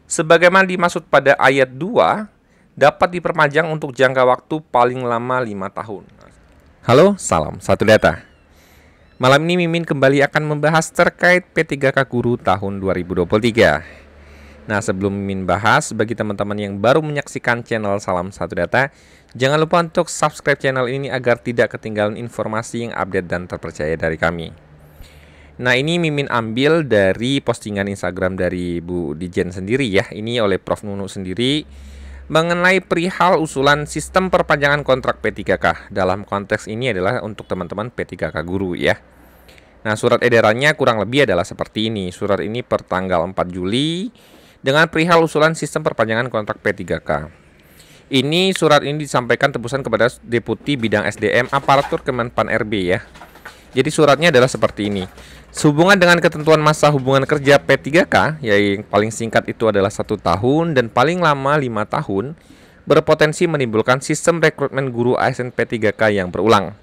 Sebagaimana dimaksud pada ayat 2, dapat diperpanjang untuk jangka waktu paling lama 5 tahun. Halo, salam satu data. Malam ini Mimin kembali akan membahas terkait P3K Guru tahun 2023. Nah, sebelum Mimin bahas, bagi teman-teman yang baru menyaksikan channel Salam Satu Data, jangan lupa untuk subscribe channel ini agar tidak ketinggalan informasi yang update dan terpercaya dari kami. Nah, ini Mimin ambil dari postingan Instagram dari Bu Dijen sendiri ya. Ini oleh Prof Nunu sendiri mengenai perihal usulan sistem perpanjangan kontrak P3K. Dalam konteks ini adalah untuk teman-teman P3K Guru ya. Nah, surat edarannya kurang lebih adalah seperti ini. Surat ini per tanggal 4 Juli dengan perihal usulan sistem perpanjangan kontrak P3K. Ini surat ini disampaikan tembusan kepada Deputi Bidang SDM Aparatur Kemenpan RB ya. Jadi suratnya adalah seperti ini. Sehubungan dengan ketentuan masa hubungan kerja P3K, yang paling singkat itu adalah 1 tahun dan paling lama 5 tahun, berpotensi menimbulkan sistem rekrutmen guru ASN P3K yang berulang.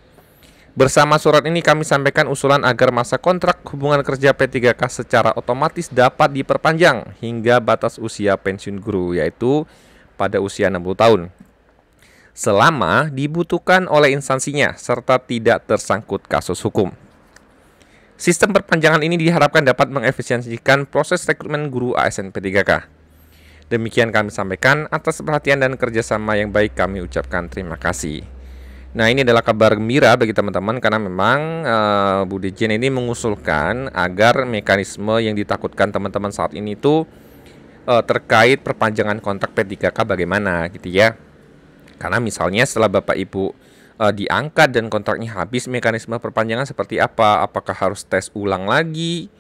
Bersama surat ini kami sampaikan usulan agar masa kontrak hubungan kerja P3K secara otomatis dapat diperpanjang hingga batas usia pensiun guru, yaitu pada usia 60 tahun. Selama dibutuhkan oleh instansinya serta tidak tersangkut kasus hukum. Sistem perpanjangan ini diharapkan dapat mengefisiensikan proses rekrutmen guru ASN P3K. Demikian kami sampaikan, atas perhatian dan kerjasama yang baik kami ucapkan terima kasih. Nah, ini adalah kabar gembira bagi teman-teman karena memang Bu Dijen ini mengusulkan agar mekanisme yang ditakutkan teman-teman saat ini itu terkait perpanjangan kontrak P3K bagaimana gitu ya. Karena misalnya setelah Bapak Ibu diangkat dan kontraknya habis, mekanisme perpanjangan seperti apa? Apakah harus tes ulang lagi?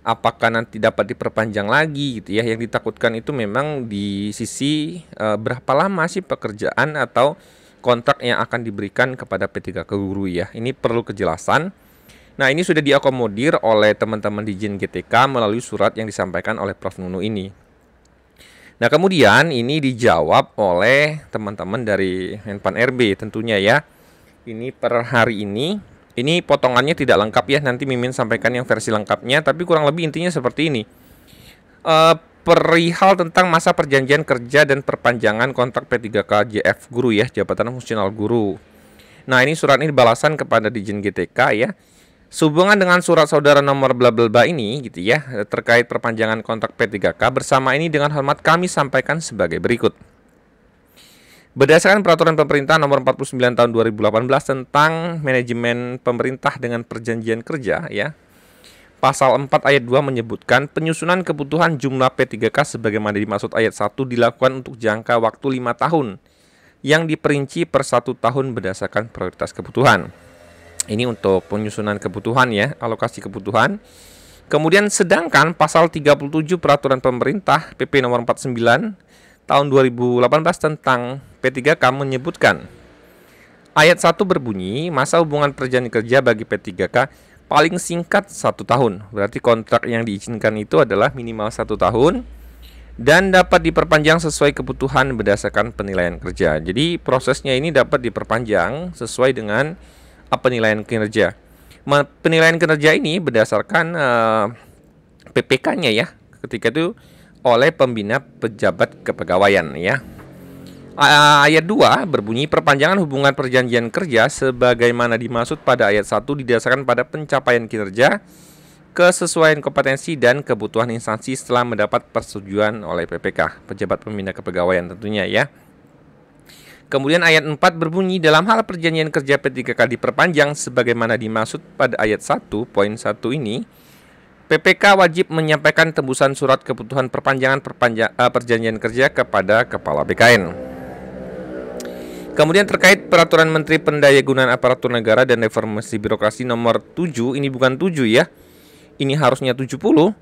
Apakah nanti dapat diperpanjang lagi gitu ya? Yang ditakutkan itu memang di sisi berapa lama sih pekerjaan atau kontrak yang akan diberikan kepada P3K Guru ya. Ini perlu kejelasan. Nah, ini sudah diakomodir oleh teman-teman di Dijen GTK melalui surat yang disampaikan oleh Prof Nunu ini. Nah, kemudian ini dijawab oleh teman-teman dari Menpan RB tentunya ya. Ini per hari ini potongannya tidak lengkap ya. Nanti Mimin sampaikan yang versi lengkapnya, tapi kurang lebih intinya seperti ini. Perihal tentang masa perjanjian kerja dan perpanjangan kontrak P3K JF Guru ya, Jabatan Fungsional Guru. Nah, ini surat ini balasan kepada Dijen GTK ya. Sehubungan dengan surat saudara nomor bla bla bla ini gitu ya, terkait perpanjangan kontrak P3K bersama ini dengan hormat kami sampaikan sebagai berikut. Berdasarkan peraturan pemerintah nomor 49 tahun 2018 tentang manajemen pemerintah dengan perjanjian kerja ya. Pasal 4 ayat 2 menyebutkan penyusunan kebutuhan jumlah P3K sebagaimana dimaksud ayat 1 dilakukan untuk jangka waktu 5 tahun yang diperinci per 1 tahun berdasarkan prioritas kebutuhan. Ini untuk penyusunan kebutuhan ya, alokasi kebutuhan. Kemudian sedangkan pasal 37 peraturan pemerintah PP nomor 49 tahun 2018 tentang P3K menyebutkan ayat 1 berbunyi masa hubungan perjanjian kerja bagi P3K paling singkat 1 tahun. Berarti kontrak yang diizinkan itu adalah minimal 1 tahun dan dapat diperpanjang sesuai kebutuhan berdasarkan penilaian kerja. Jadi prosesnya ini dapat diperpanjang sesuai dengan penilaian kinerja. Penilaian kinerja ini berdasarkan PPK-nya ya, ketika itu oleh pembina pejabat kepegawaian ya. Ayat 2 berbunyi perpanjangan hubungan perjanjian kerja sebagaimana dimaksud pada ayat 1 didasarkan pada pencapaian kinerja, kesesuaian kompetensi dan kebutuhan instansi setelah mendapat persetujuan oleh PPK, pejabat pembina kepegawaian tentunya ya. Kemudian ayat 4 berbunyi dalam hal perjanjian kerja P3K diperpanjang sebagaimana dimaksud pada ayat 1 poin 1 ini, PPK wajib menyampaikan tembusan surat kebutuhan perpanjangan perjanjian kerja kepada Kepala BKN. Kemudian terkait Peraturan Menteri Pendayagunaan Aparatur Negara dan Reformasi Birokrasi nomor 7, ini bukan 7 ya. Ini harusnya 70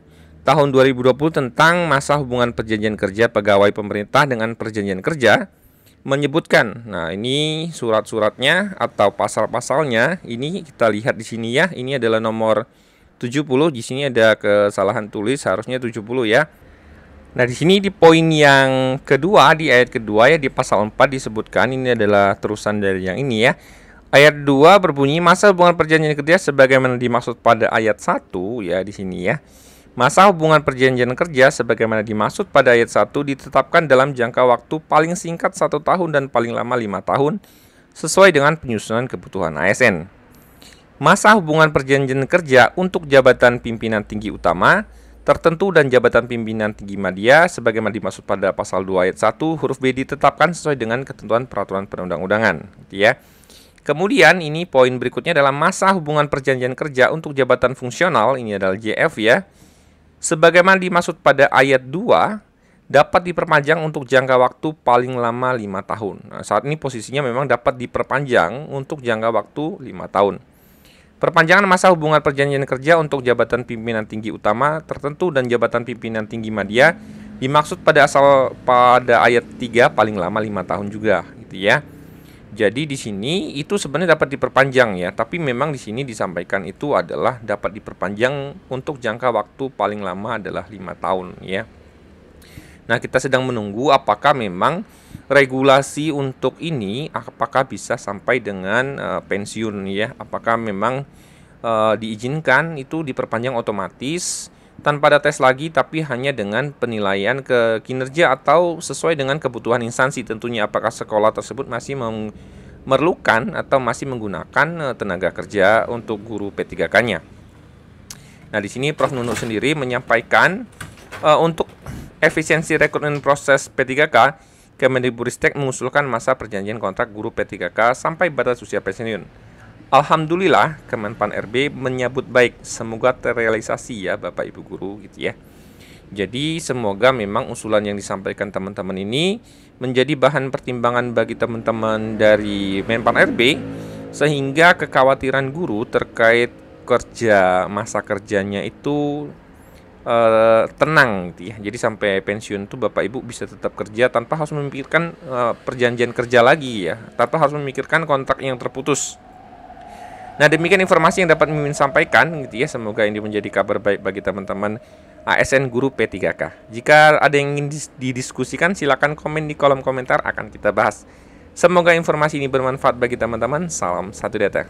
tahun 2020 tentang masa hubungan perjanjian kerja pegawai pemerintah dengan perjanjian kerja menyebutkan. Nah, ini surat-suratnya atau pasal-pasalnya ini kita lihat di sini ya. Ini adalah nomor 70. Di sini ada kesalahan tulis, harusnya 70 ya. Nah, di sini di poin yang kedua, di ayat kedua ya, di pasal 4 disebutkan, ini adalah terusan dari yang ini ya. Ayat 2 berbunyi masa hubungan perjanjian kerja sebagaimana dimaksud pada ayat 1 ya di sini ya. Masa hubungan perjanjian kerja sebagaimana dimaksud pada ayat 1 ditetapkan dalam jangka waktu paling singkat 1 tahun dan paling lama 5 tahun sesuai dengan penyusunan kebutuhan ASN. Masa hubungan perjanjian kerja untuk jabatan pimpinan tinggi utama tertentu dan jabatan pimpinan tinggi media sebagaimana dimaksud pada pasal 2 ayat 1 huruf B ditetapkan sesuai dengan ketentuan peraturan perundang-undangan, gitu ya. Kemudian ini poin berikutnya adalah masa hubungan perjanjian kerja untuk jabatan fungsional, ini adalah JF ya. Sebagaimana dimaksud pada ayat 2, dapat diperpanjang untuk jangka waktu paling lama 5 tahun. Nah, saat ini posisinya memang dapat diperpanjang untuk jangka waktu 5 tahun. Perpanjangan masa hubungan perjanjian kerja untuk jabatan pimpinan tinggi utama tertentu dan jabatan pimpinan tinggi media dimaksud pada ayat 3 paling lama 5 tahun juga, gitu ya. Jadi di sini itu sebenarnya dapat diperpanjang ya, tapi memang di sini disampaikan itu adalah dapat diperpanjang untuk jangka waktu paling lama adalah 5 tahun ya. Nah, kita sedang menunggu apakah memang regulasi untuk ini apakah bisa sampai dengan pensiun ya. Apakah memang diizinkan itu diperpanjang otomatis tanpa ada tes lagi, tapi hanya dengan penilaian ke kinerja atau sesuai dengan kebutuhan instansi tentunya, apakah sekolah tersebut masih memerlukan atau masih menggunakan tenaga kerja untuk guru P3K-nya. Nah, di sini Prof. Nunuk sendiri menyampaikan untuk efisiensi rekrutmen proses P3K, Kemendikbudristek mengusulkan masa perjanjian kontrak guru P3K sampai batas usia pensiun. Alhamdulillah, Kemenpan RB menyambut baik. Semoga terrealisasi ya Bapak Ibu guru gitu ya. Jadi semoga memang usulan yang disampaikan teman-teman ini menjadi bahan pertimbangan bagi teman-teman dari Menpan RB sehingga kekhawatiran guru terkait masa kerjanya itu tenang gitu ya. Jadi sampai pensiun tuh Bapak Ibu bisa tetap kerja tanpa harus memikirkan perjanjian kerja lagi ya, tanpa harus memikirkan kontrak yang terputus. Nah, demikian informasi yang dapat Mimin sampaikan gitu ya. Semoga ini menjadi kabar baik bagi teman-teman ASN guru P3K. Jika ada yang ingin didiskusikan, silakan komen di kolom komentar, akan kita bahas. Semoga informasi ini bermanfaat bagi teman-teman. Salam satu data.